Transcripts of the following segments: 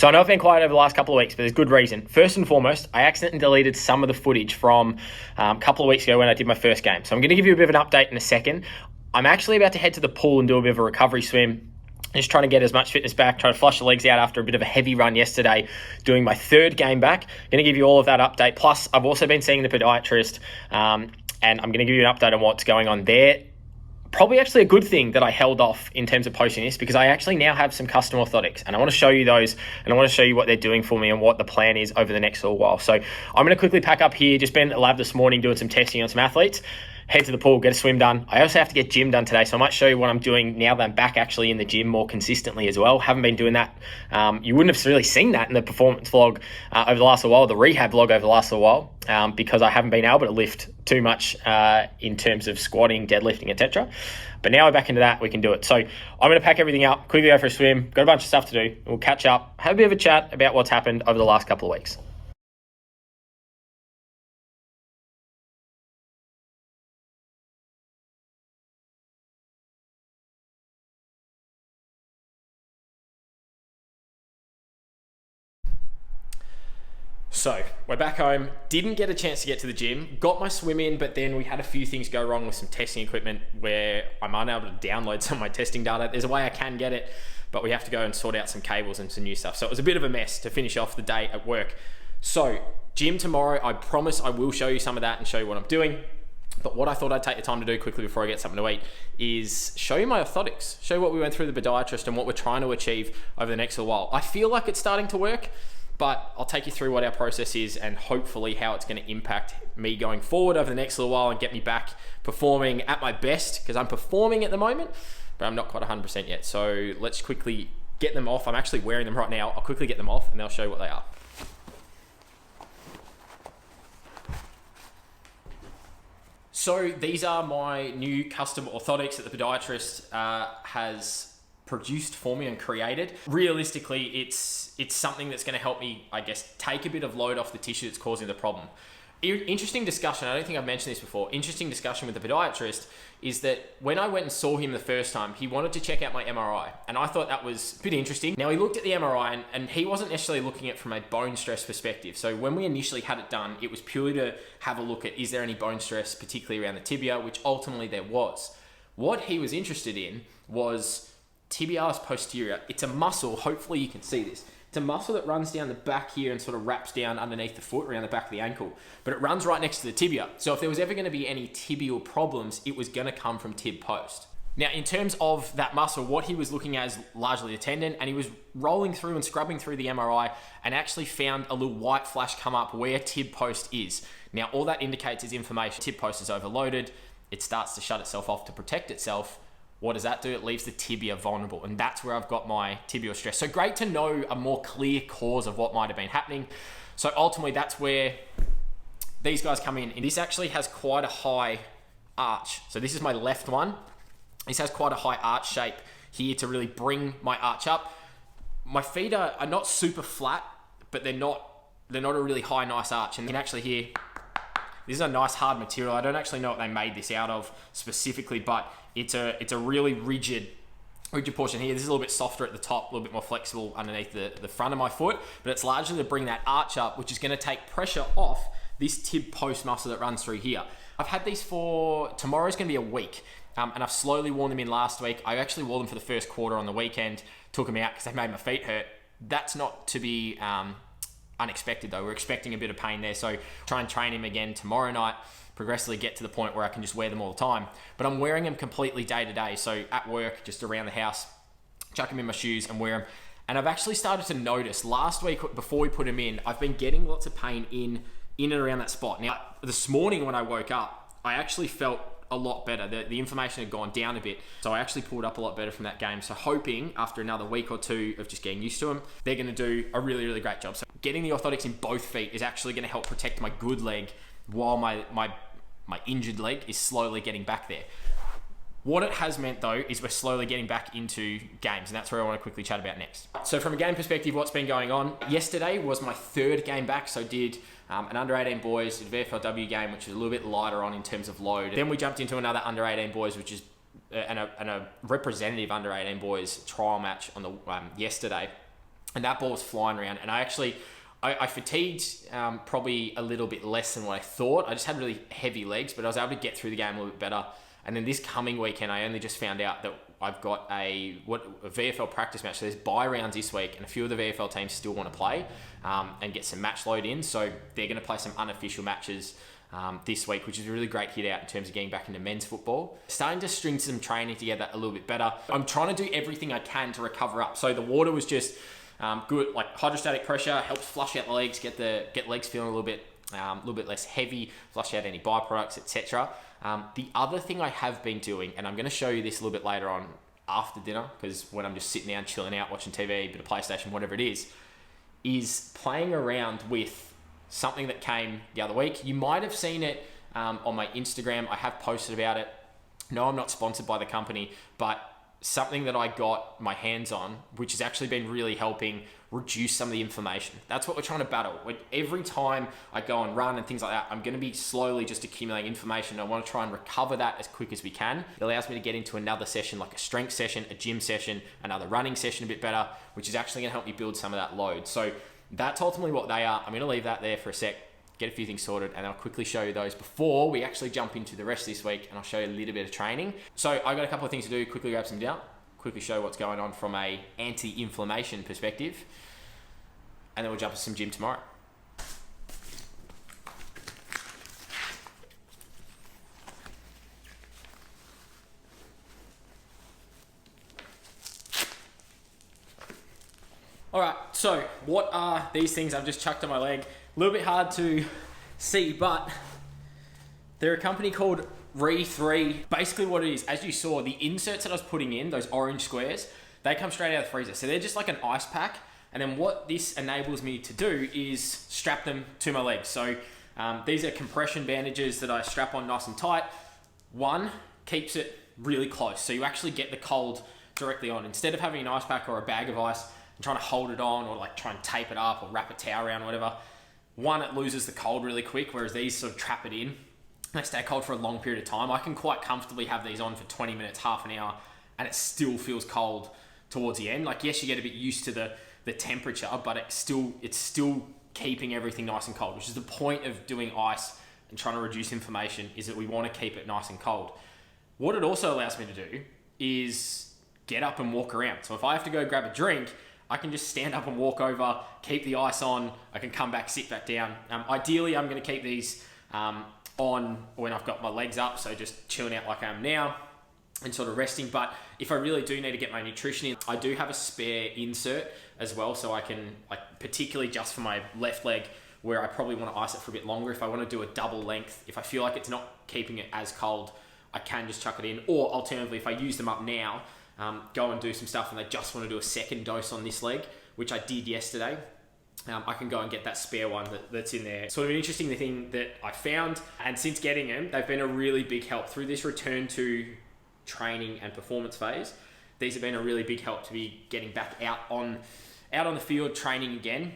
So I know I've been quiet over the last couple of weeks, but there's good reason. First and foremost, I accidentally deleted some of the footage from a couple of weeks ago when I did my first game. So I'm going to give you a bit of an update in a second. I'm actually about to head to the pool and do a bit of a recovery swim. Just trying to get as much fitness back, trying to flush the legs out after a bit of a heavy run yesterday, doing my third game back. Going to give you all of that update. Plus, I've also been seeing the podiatrist, and I'm going to give you an update on what's going on there. Probably actually a good thing that I held off in terms of posting this, because I actually now have some custom orthotics and I want to show you those, and I want to show you what they're doing for me and what the plan is over the next little while. So I'm going to quickly pack up here. Just been at the lab this morning doing some testing on some athletes. Head to the pool, get a swim done. I also have to get gym done today, so I might show you what I'm doing now that I'm back actually in the gym more consistently as well. Haven't been doing that. You wouldn't have really seen that in the performance vlog over the last little while, the rehab vlog over the last little while, because I haven't been able to lift too much in terms of squatting, deadlifting, etc. But now we're back into that, we can do it. So I'm going to pack everything up, quickly go for a swim, got a bunch of stuff to do. We'll catch up, have a bit of a chat about what's happened over the last couple of weeks. So we're back home, didn't get a chance to get to the gym, got my swim in, but then we had a few things go wrong with some testing equipment where I'm unable to download some of my testing data. There's a way I can get it, but we have to go and sort out some cables and some new stuff. So it was a bit of a mess to finish off the day at work. So gym tomorrow, I promise I will show you some of that and show you what I'm doing. But what I thought I'd take the time to do quickly before I get something to eat is show you my orthotics, show you what we went through the podiatrist and what we're trying to achieve over the next little while. I feel like it's starting to work, but I'll take you through what our process is and hopefully how it's going to impact me going forward over the next little while and get me back performing at my best, because I'm performing at the moment, but I'm not quite 100% yet. So let's quickly get them off. I'm actually wearing them right now. I'll quickly get them off and I'll show you what they are. So these are my new custom orthotics that the podiatrist has produced for me and created. Realistically, it's something that's going to help me, I guess, take a bit of load off the tissue that's causing the problem. Interesting discussion, I don't think I've mentioned this before, interesting discussion with the podiatrist is that when I went and saw him the first time, he wanted to check out my MRI, and I thought that was a bit interesting. Now, he looked at the MRI and he wasn't necessarily looking at it from a bone stress perspective. So when we initially had it done, it was purely to have a look at, is there any bone stress, particularly around the tibia, which ultimately there was. What he was interested in was Tibialis Posterior. It's a muscle, hopefully you can see this. It's a muscle that runs down the back here and sort of wraps down underneath the foot, around the back of the ankle. But it runs right next to the tibia. So if there was ever going to be any tibial problems, it was going to come from tib post. Now, in terms of that muscle, what he was looking at is largely the tendon, and he was rolling through and scrubbing through the MRI and actually found a little white flash come up where tib post is. Now, all that indicates is inflammation. Tib post is overloaded. It starts to shut itself off to protect itself. What does that do? It leaves the tibia vulnerable, and that's where I've got my tibial stress. So great to know a more clear cause of what might have been happening. So ultimately, that's where these guys come in. And this actually has quite a high arch. So this is my left one. This has quite a high arch shape here to really bring my arch up. My feet are not super flat, but they're not a really high, nice arch. And you can actually hear, this is a nice hard material. I don't actually know what they made this out of specifically, but it's a really rigid portion here. This is a little bit softer at the top, a little bit more flexible underneath the front of my foot, but it's largely to bring that arch up, which is going to take pressure off this tib post muscle that runs through here. I've had these for, tomorrow's going to be a week, and I've slowly worn them in last week. I actually wore them for the first quarter on the weekend, took them out because they made my feet hurt. That's not to be unexpected though. We're expecting a bit of pain there, so try and train him again tomorrow night, progressively get to the point where I can just wear them all the time. But I'm wearing them completely day to day. So at work, just around the house, chuck them in my shoes and wear them. And I've actually started to notice last week, before we put them in, I've been getting lots of pain in and around that spot. Now, this morning when I woke up, I actually felt a lot better. The inflammation had gone down a bit. So I actually pulled up a lot better from that game. So hoping after another week or two of just getting used to them, they're going to do a really, really great job. So getting the orthotics in both feet is actually going to help protect my good leg while my injured leg is slowly getting back there. What it has meant though is we're slowly getting back into games, and that's where I want to quickly chat about next. So from a game perspective, what's been going on? Yesterday was my third game back, so did an under 18 boys, did a VFLW game, which is a little bit lighter on in terms of load. Then we jumped into another under 18 boys, which is and a representative under 18 boys trial match on the yesterday. and that ball was flying around. And I fatigued probably a little bit less than what I thought. I just had really heavy legs, but I was able to get through the game a little bit better. And then this coming weekend, I only just found out that I've got a VFL practice match. So there's bye rounds this week, and a few of the VFL teams still want to play and get some match load in. So they're going to play some unofficial matches this week, which is a really great hit out in terms of getting back into men's football. Starting to string some training together a little bit better. I'm trying to do everything I can to recover up. So the water was just good, like hydrostatic pressure helps flush out the legs, get legs feeling a little bit less heavy, flush out any byproducts, etc. The other thing I have been doing, and I'm going to show you this a little bit later on after dinner, because when I'm just sitting down, chilling out, watching TV, a bit of PlayStation, whatever it is playing around with something that came the other week. You might have seen it on my Instagram. I have posted about it. No, I'm not sponsored by the company, but something that I got my hands on, which has actually been really helping reduce some of the inflammation. That's what we're trying to battle. Every time I go and run and things like that, I'm going to be slowly just accumulating inflammation. I want to try and recover that as quick as we can. It allows me to get into another session, like a strength session, a gym session, another running session a bit better, which is actually going to help me build some of that load. So that's ultimately what they are. I'm going to leave that there for a sec, get a few things sorted, and I'll quickly show you those before we actually jump into the rest of this week, and I'll show you a little bit of training. So I got a couple of things to do, quickly grab some down, quickly show what's going on from a anti-inflammation perspective, and then we'll jump to some gym tomorrow. All right, so what are these things I've just chucked on my leg? A little bit hard to see, but they're a company called Re3. Basically what it is, as you saw, the inserts that I was putting in, those orange squares, they come straight out of the freezer. So they're just like an ice pack. And then what this enables me to do is strap them to my legs. So these are compression bandages that I strap on nice and tight. One keeps it really close, so you actually get the cold directly on. Instead of having an ice pack or a bag of ice and trying to hold it on, or like try and tape it up or wrap a towel around or whatever, one, it loses the cold really quick, whereas these sort of trap it in. They stay cold for a long period of time. I can quite comfortably have these on for 20 minutes, half an hour, and it still feels cold towards the end. Like, yes, you get a bit used to the temperature, but it's still keeping everything nice and cold, which is the point of doing ice and trying to reduce inflammation, is that we want to keep it nice and cold. What it also allows me to do is get up and walk around. So if I have to go grab a drink, I can just stand up and walk over, keep the ice on, I can come back, sit back down. Ideally, I'm going to keep these on when I've got my legs up, so just chilling out like I am now and sort of resting. But if I really do need to get my nutrition in, I do have a spare insert as well, so I can, like, particularly just for my left leg, where I probably want to ice it for a bit longer. If I want to do a double length, if I feel like it's not keeping it as cold, I can just chuck it in. Or alternatively, if I use them up now, go and do some stuff and they just want to do a second dose on this leg, which I did yesterday, I can go and get that spare one that's in there. Sort of an interesting thing that I found, and since getting them, they've been a really big help through this return to training and performance phase. These have been a really big help to be getting back out on the field, training again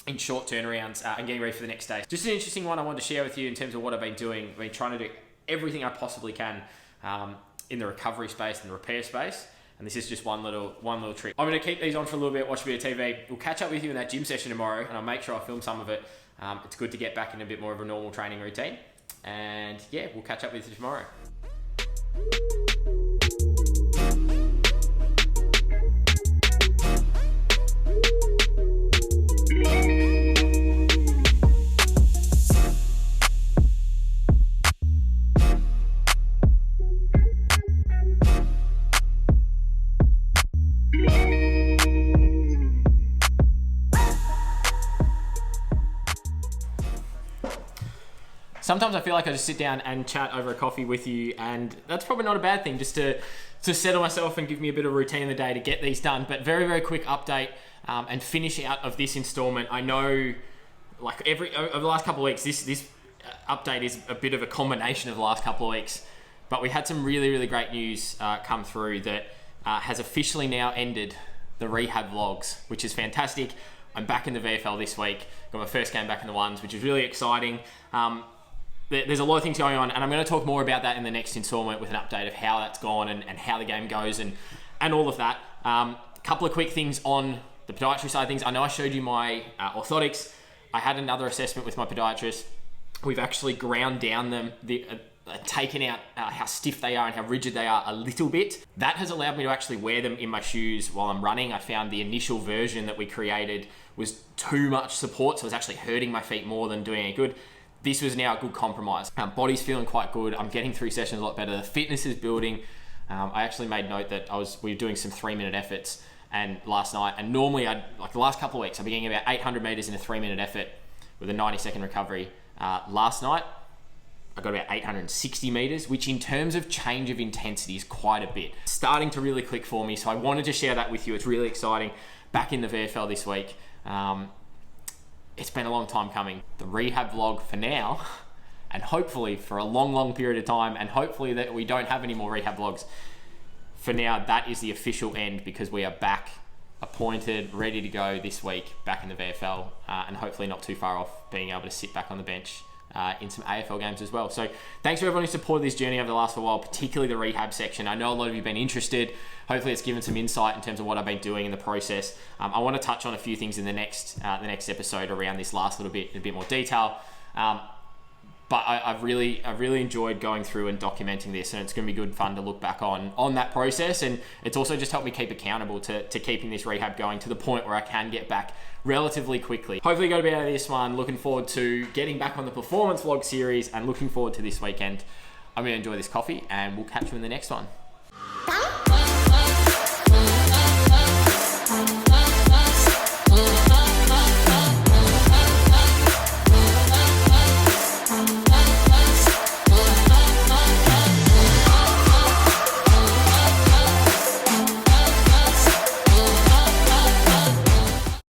in short turnarounds and getting ready for the next day. Just an interesting one I wanted to share with you in terms of what I've been doing. I've been trying to do everything I possibly can in the recovery space and the repair space. And this is just one little trick. I'm going to keep these on for a little bit, watch a bit of TV. We'll catch up with you in that gym session tomorrow, and I'll make sure I film some of it. It's good to get back in a bit more of a normal training routine. And yeah, we'll catch up with you tomorrow. Sometimes I feel like I just sit down and chat over a coffee with you, and that's probably not a bad thing, just to settle myself and give me a bit of routine in the day to get these done. But very, very quick update and finish out of this installment. I know, like, over the last couple of weeks, this update is a bit of a combination of the last couple of weeks, but we had some really, really great news come through that has officially now ended the rehab vlogs, which is fantastic. I'm back in the VFL this week. Got my first game back in the ones, which is really exciting. There's a lot of things going on, and I'm going to talk more about that in the next installment with an update of how that's gone and how the game goes and all of that. Couple of quick things on the podiatry side of things, I know I showed you my orthotics. I had another assessment with my podiatrist. We've actually ground down them, taken out how stiff they are and how rigid they are a little bit. That has allowed me to actually wear them in my shoes while I'm running. I found the initial version that we created was too much support, so it was actually hurting my feet more than doing any good. This was now a good compromise. Body's feeling quite good. I'm getting through sessions a lot better. The fitness is building. I actually made note that we were doing some 3-minute efforts and last night, and normally the last couple of weeks, I've been getting about 800 meters in a 3-minute effort with a 90-second recovery. Last night, I got about 860 meters, which in terms of change of intensity is quite a bit. Starting to really click for me, so I wanted to share that with you. It's really exciting. Back in the VFL this week. It's been a long time coming. The rehab vlog for now, and hopefully for a long, long period of time, and hopefully that we don't have any more rehab vlogs. For now, that is the official end because we are back, appointed, ready to go this week, back in the VFL, and hopefully not too far off being able to sit back on the bench in some AFL games as well. So thanks for everyone who supported this journey over the last while, particularly the rehab section. I know a lot of you have been interested. Hopefully it's given some insight in terms of what I've been doing in the process. I want to touch on a few things in the next episode around this last little bit in a bit more detail. But I've really enjoyed going through and documenting this, and it's going to be good fun to look back on that process. And it's also just helped me keep accountable to keeping this rehab going to the point where I can get back relatively quickly. Hopefully got a bit out of this one. Looking forward to getting back on the performance vlog series and looking forward to this weekend. I'm going to enjoy this coffee and we'll catch you in the next one.